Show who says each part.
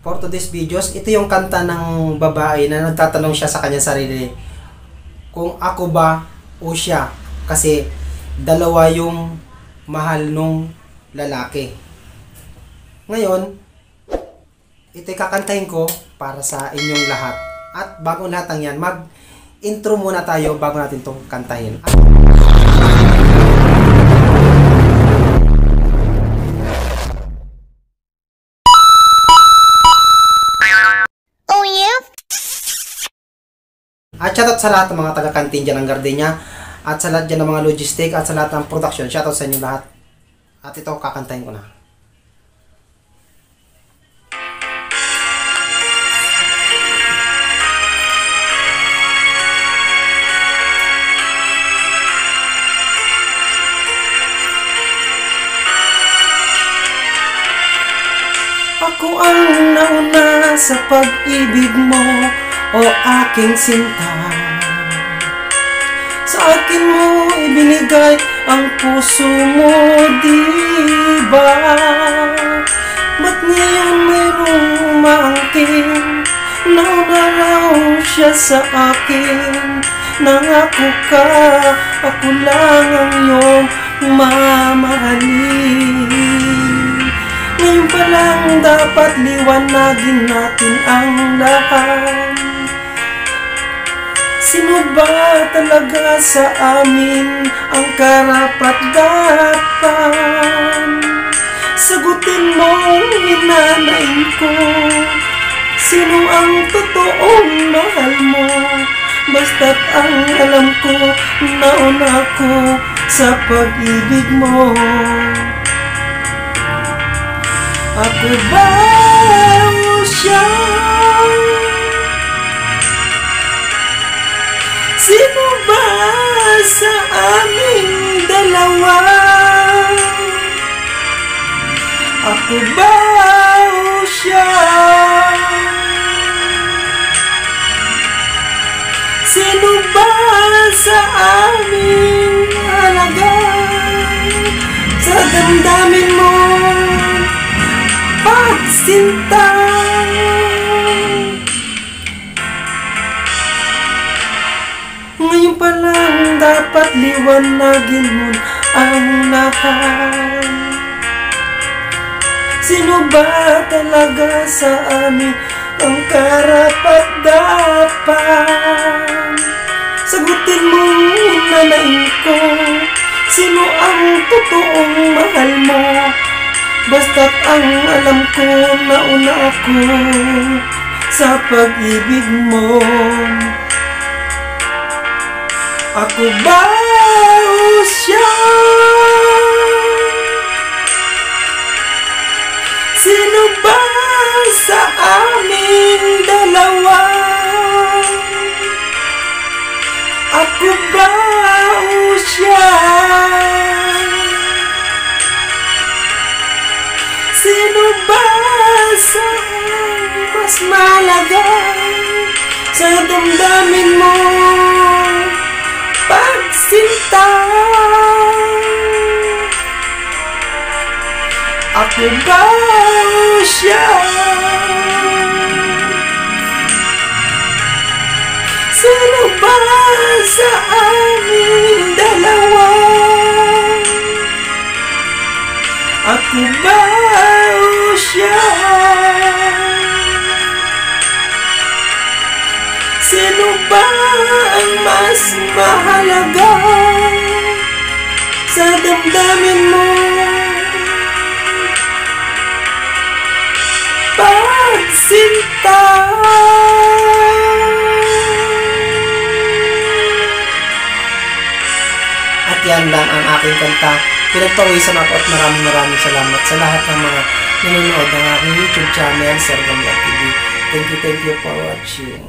Speaker 1: For today's videos, ito yung kanta ng babae na nagtatanong siya sa kanya sarili kung ako ba o siya, kasi dalawa yung mahal nung lalaki. Ngayon, ito kakantahin ko para sa inyong lahat. At bago lahat ng yan, mag-intro muna tayo bago natin itong kantahin. At shoutout sa lahat ng mga taga-kantin dyan ng Gardenia, at sa lahat dyan ng mga logistic, at sa lahat ng production. Shoutout sa inyo lahat. At ito, kakantahin ko na. Ako ang nauna sa pag-ibig mo, o aking sinta. Sa akin mo ibinigay ang puso mo, diba? Ba't ngayon mayroong umaangkin? Nauna raw siya sa akin. Nangako ka, ako lang ang iyong mamahalin. Ngayon pa lang dapat liwanagin natin ang lahat. Sino ba talaga sa amin ang karapat-dapat? Sagutin mo, hinanain ko. Sino ang totoong mahal mo? Basta't ang alam ko, nauna ko sa pag-ibig mo. Ako ba o siya? Sino ba sa aming dalawa? Ako ba o siya? Sino ba sa aming halaga? Sa damdamin mo pagsinta. Ngayon pa lang dapat liwanagin mo ang lahat. Sino ba talaga sa amin ang karapat-dapat? Sagutin mo, nanain ko. Sino ang totoong mahal mo? Basta't ang alam ko, nauna ako sa pag-ibig mo. Ako ba o siya? Sino ba sa aming dalawa? Ako ba o siya? Sino ba sa mas mahalaga? Sa damdamin mo pagsinta. Ako ba o siya? Sino ba sa aming dalawa? Ako ba o siya? Sino ba ang mas mahalaga? Sa damdamin mo pagsinta. At yan lang ang aking kanta. Pinagpawisan ako at maraming salamat sa lahat ng mga nanonood ng aking YouTube channel, Sir Gamlat TV. Thank you for watching.